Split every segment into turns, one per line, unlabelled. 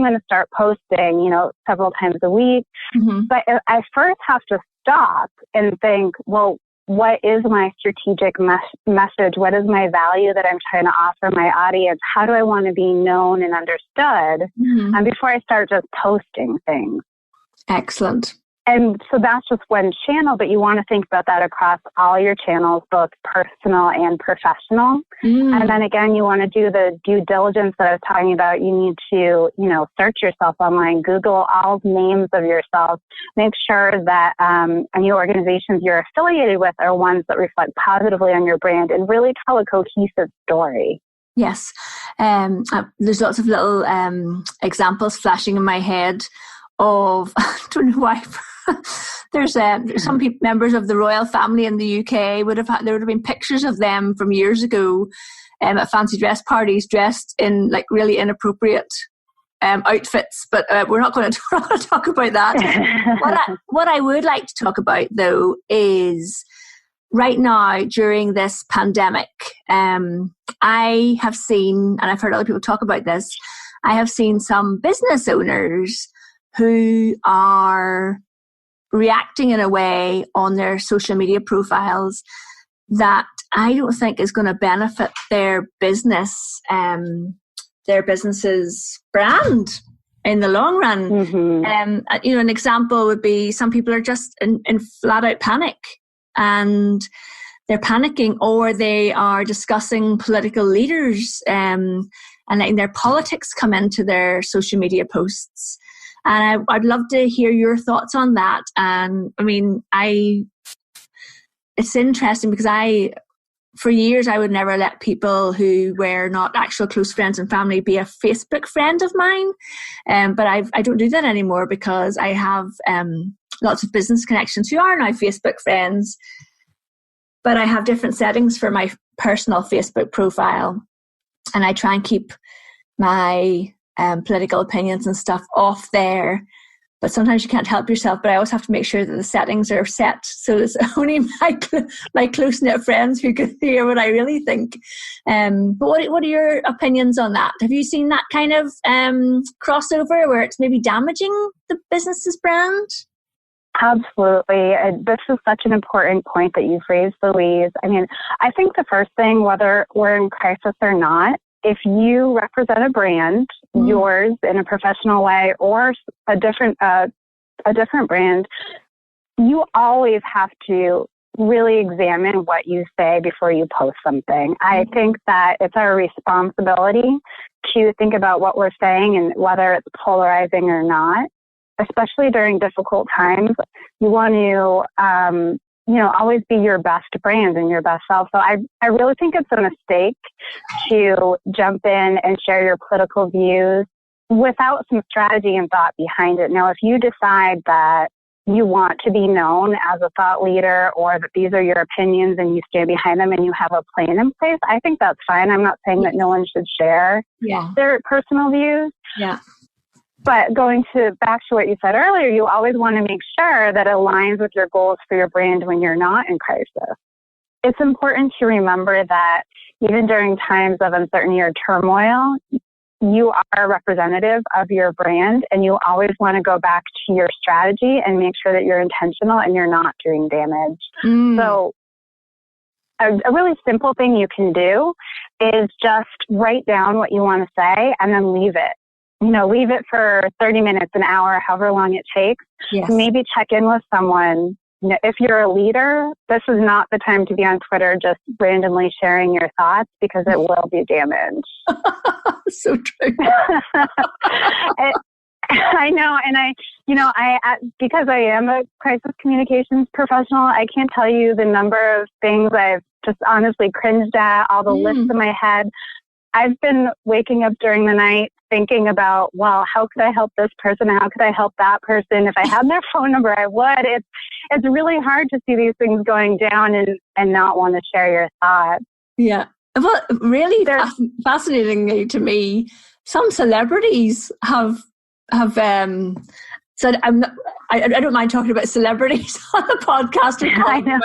going to start posting, several times a week. Mm-hmm. But I first have to stop and think, well, what is my strategic message? What is my value that I'm trying to offer my audience? How do I want to be known and understood? Mm-hmm. And before I start just posting things.
Excellent.
And so that's just one channel, but you want to think about that across all your channels, both personal and professional. And then again, you want to do the due diligence that I was talking about. You need to, search yourself online, Google all names of yourself, make sure that any organizations you're affiliated with are ones that reflect positively on your brand and really tell a cohesive story.
Yes. There's lots of little examples flashing in my head of, I don't know why, there's some members of the royal family in the UK there would have been pictures of them from years ago at fancy dress parties dressed in like really inappropriate outfits, but we're not going to talk about that. What I would like to talk about though is right now during this pandemic, I have seen, and I've heard other people talk about this, I have seen some business owners who are reacting in a way on their social media profiles that I don't think is going to benefit their business's brand in the long run. Mm-hmm. An example would be some people are just in flat out panic and they're panicking, or they are discussing political leaders and letting their politics come into their social media posts. And I'd love to hear your thoughts on that. And I mean, it's interesting because for years, I would never let people who were not actual close friends and family be a Facebook friend of mine. But I don't do that anymore because I have lots of business connections who are now Facebook friends. But I have different settings for my personal Facebook profile. And I try and keep my political opinions and stuff off there, but sometimes you can't help yourself. But I always have to make sure that the settings are set so it's only my close-knit friends who can hear what I really think. But what are your opinions on that? Have you seen that kind of crossover where it's maybe damaging the business's brand?
Absolutely. This is such an important point that you've raised, Louise. I mean, I think the first thing, whether we're in crisis or not, if you represent a brand, yours in a professional way or a different brand, you always have to really examine what you say before you post something. I think that it's our responsibility to think about what we're saying and whether it's polarizing or not, especially during difficult times. You want to always be your best brand and your best self. So I really think it's a mistake to jump in and share your political views without some strategy and thought behind it. Now, if you decide that you want to be known as a thought leader or that these are your opinions and you stand behind them and you have a plan in place, I think that's fine. I'm not saying that no one should share their personal views.
Yeah.
But going back to what you said earlier, you always want to make sure that it aligns with your goals for your brand when you're not in crisis. It's important to remember that even during times of uncertainty or turmoil, you are a representative of your brand, and you always want to go back to your strategy and make sure that you're intentional and you're not doing damage. So a really simple thing you can do is just write down what you want to say and then leave it. Leave it for 30 minutes, an hour, however long it takes.
Yes.
Maybe check in with someone. If you're a leader, this is not the time to be on Twitter just randomly sharing your thoughts because it will do damage.
So true.
I know. And I because I am a crisis communications professional, I can't tell you the number of things I've just honestly cringed at, all the lists in my head. I've been waking up during the night thinking about, well, how could I help this person? How could I help that person? If I had their phone number, I would. It's really hard to see these things going down and not want to share your thoughts.
Yeah. Well, really fascinatingly to me, some celebrities have said, I don't mind talking about celebrities on the podcast. I know.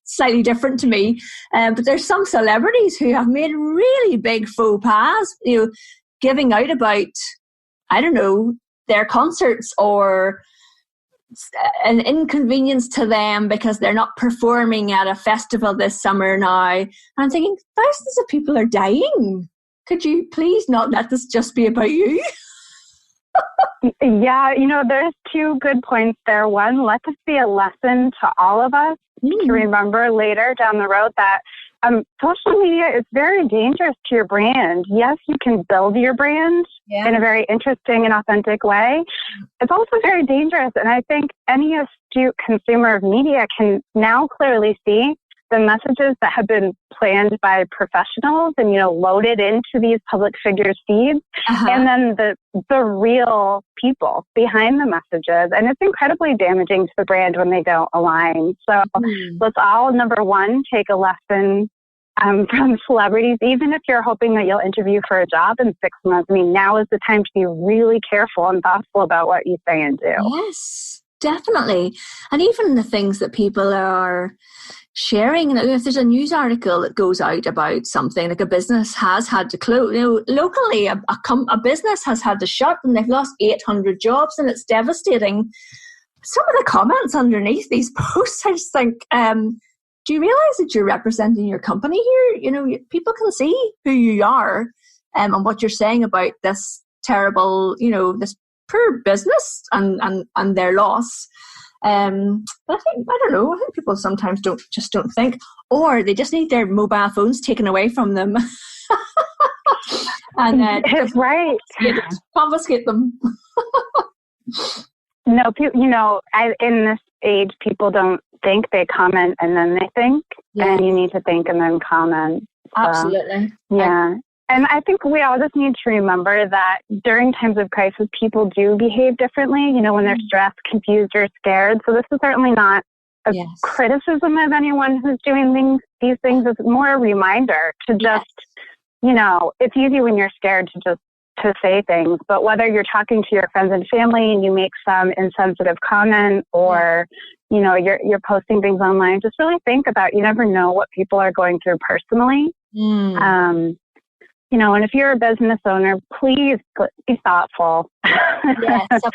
Slightly different to me, but there's some celebrities who have made really big faux pas, giving out about I don't know, their concerts or an inconvenience to them because they're not performing at a festival this summer now. And I'm thinking, thousands of people are dying. Could you please not let this just be about you?
Yeah, there's two good points there. One, let this be a lesson to all of us to remember later down the road that social media is very dangerous to your brand. Yes, you can build your brand in a very interesting and authentic way. It's also very dangerous. And I think any astute consumer of media can now clearly see the messages that have been planned by professionals and, loaded into these public figures' feeds, and then the real people behind the messages. And it's incredibly damaging to the brand when they don't align. So let's all, number one, take a lesson from celebrities, even if you're hoping that you'll interview for a job in 6 months. I mean, now is the time to be really careful and thoughtful about what you say and do.
Yes, definitely. And even the things that people are sharing, if there's a news article that goes out about something, like a business has had to close, locally a business has had to shut and they've lost 800 jobs and it's devastating. Some of the comments underneath these posts, I just think, do you realize that you're representing your company here? People can see who you are and what you're saying about this terrible, this poor business and their loss. But I don't know. I think people sometimes don't think, or they just need their mobile phones taken away from them, and
right,
confiscate them.
No, in this age, people don't think; they comment and then they think, and you need to think and then comment.
Absolutely,
yeah. And I think we all just need to remember that during times of crisis, people do behave differently, when they're stressed, confused, or scared. So this is certainly not a criticism of anyone who's doing these things. It's more a reminder to just, it's easy when you're scared to say things. But whether you're talking to your friends and family and you make some insensitive comment or, you're posting things online, just really think about, you never know what people are going through personally. And if you're a business owner, please be thoughtful.
Yes, so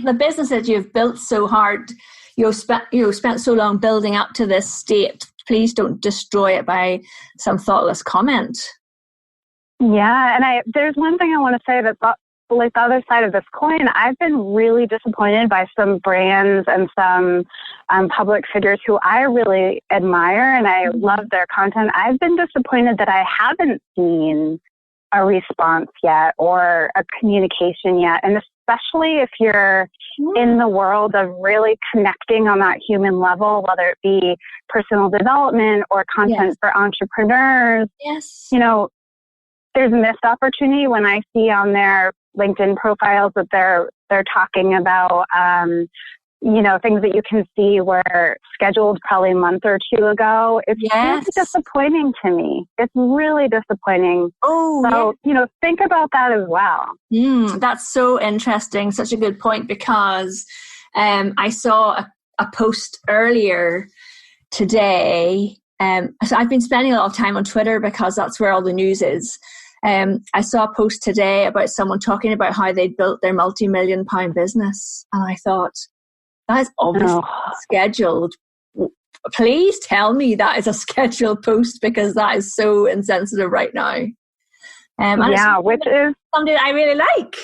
the business that you've built so hard, you've spent so long building up to this state. Please don't destroy it by some thoughtless comment.
Yeah, and there's one thing I want to say that's like the other side of this coin. I've been really disappointed by some brands and some public figures who I really admire and I love their content. I've been disappointed that I haven't seen a response yet or a communication yet. And especially if you're in the world of really connecting on that human level, whether it be personal development or content for entrepreneurs, there's missed opportunity when I see on their LinkedIn profiles that they're talking about, things that you can see were scheduled probably a month or two ago. It's really disappointing to me. It's really disappointing. So, think about that as well.
That's so interesting. Such a good point, because I saw a post earlier today. So I've been spending a lot of time on Twitter because that's where all the news is. I saw a post today about someone talking about how they built their multi-million-pound business. And I thought, that is obviously scheduled. Please tell me that is a scheduled post, because that is so insensitive right now.
Which is
something that I really like.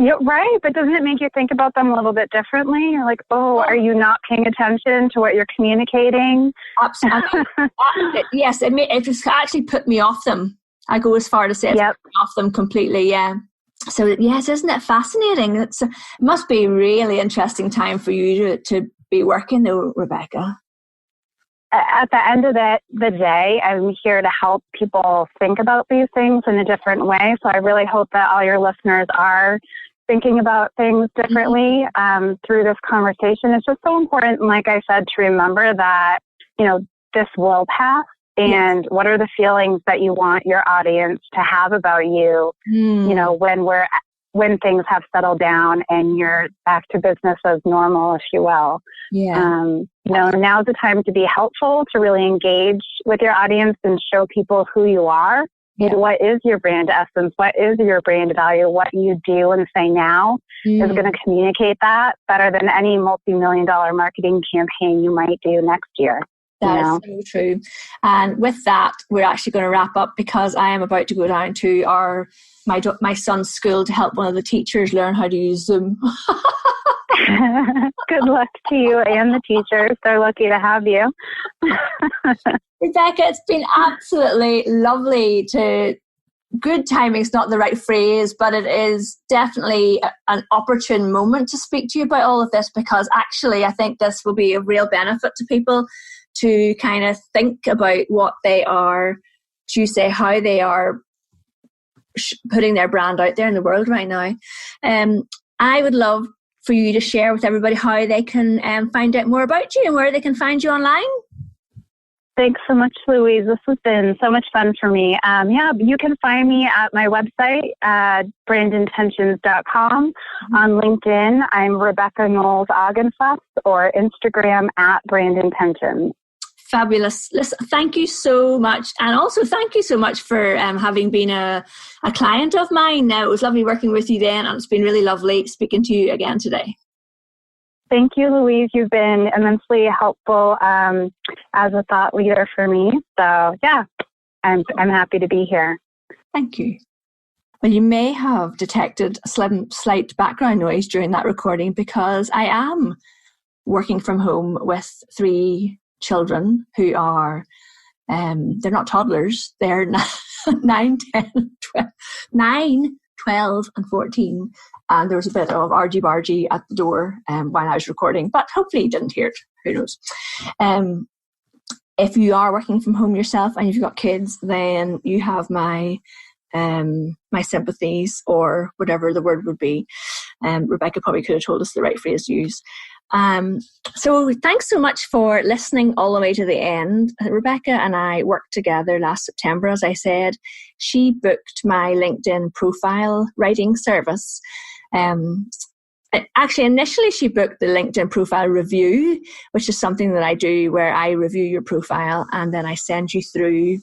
Yeah, right. But doesn't it make you think about them a little bit differently? You're like, are you not paying attention to what you're communicating?
Absolutely. Yes, it just actually put me off them. I go as far to say it's put me off them completely, So, yes, isn't it fascinating? It must be a really interesting time for you to be working, though, Rebecca.
At the end of the day, I'm here to help people think about these things in a different way. So I really hope that all your listeners are thinking about things differently through this conversation. It's just so important, like I said, to remember that, this will pass. And what are the feelings that you want your audience to have about you, when things have settled down and you're back to business as normal, if you will. Now's the time to be helpful, to really engage with your audience and show people who you are. Yeah. What is your brand essence? What is your brand value? What you do and say now is going to communicate that better than any multi-million-dollar marketing campaign you might do next year.
That is so true. And with that, we're actually going to wrap up because I am about to go down to my son's school to help one of the teachers learn how to use Zoom.
Good luck to you and the teachers. They're lucky to have you.
Rebecca, it's been absolutely lovely good timing is not the right phrase, but it is definitely an opportune moment to speak to you about all of this, because actually I think this will be a real benefit to people to kind of think about what they are, how they are putting their brand out there in the world right now. I would love for you to share with everybody how they can find out more about you and where they can find you online.
Thanks so much, Louise. This has been so much fun for me. You can find me at my website, brandintentions.com. On LinkedIn, I'm Rebecca Oggenfuss, or Instagram at brandintentions.
Fabulous. Listen, thank you so much. And also thank you so much for having been a client of mine. It was lovely working with you then, and it's been really lovely speaking to you again today.
Thank you, Louise. You've been immensely helpful as a thought leader for me. So yeah, I'm happy to be here.
Thank you. Well, you may have detected a slight background noise during that recording because I am working from home with 3 children who are, they're not toddlers, they're 9, 12 and 14. And there was a bit of argy-bargy at the door while I was recording, but hopefully you didn't hear it. Who knows? If you are working from home yourself and you've got kids, then you have my sympathies, or whatever the word would be. Rebecca probably could have told us the right phrase to use. So thanks so much for listening all the way to the end. Rebecca and I worked together last September, as I said. She booked my LinkedIn profile writing service. Actually, initially she booked the LinkedIn profile review, which is something that I do where I review your profile and then I send you through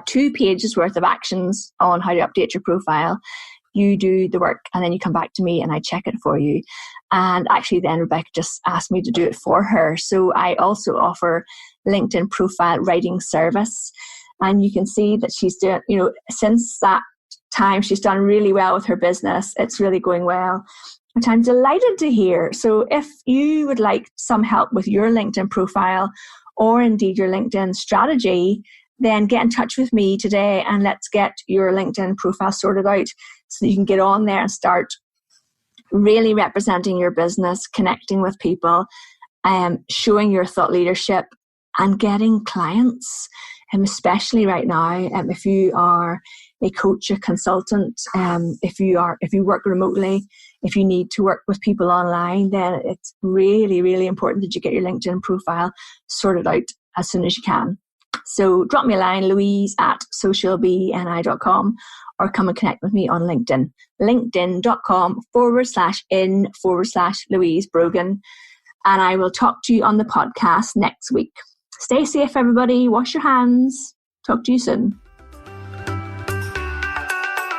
2 pages worth of actions on how to update your profile. You do the work and then you come back to me and I check it for you. And actually then Rebecca just asked me to do it for her. So I also offer LinkedIn profile writing service. And you can see that she's doing, since that time, she's done really well with her business. It's really going well, which I'm delighted to hear. So if you would like some help with your LinkedIn profile or indeed your LinkedIn strategy, then get in touch with me today and let's get your LinkedIn profile sorted out so that you can get on there and start really representing your business, connecting with people, showing your thought leadership and getting clients. Especially right now, if you are a coach, a consultant, if you work remotely, if you need to work with people online, then it's really, really important that you get your LinkedIn profile sorted out as soon as you can. So drop me a line, louise@socialbni.com, or come and connect with me on LinkedIn, linkedin.com/in/Louise Brogan. And I will talk to you on the podcast next week. Stay safe, everybody. Wash your hands. Talk to you soon.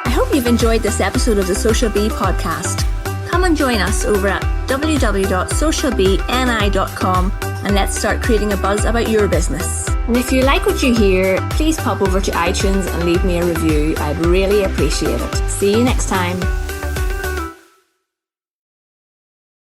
I hope you've enjoyed this episode of the Social Bee podcast. Come and join us over at www.socialbni.com and let's start creating a buzz about your business. And if you like what you hear, please pop over to iTunes and leave me a review. I'd really appreciate it. See you next time.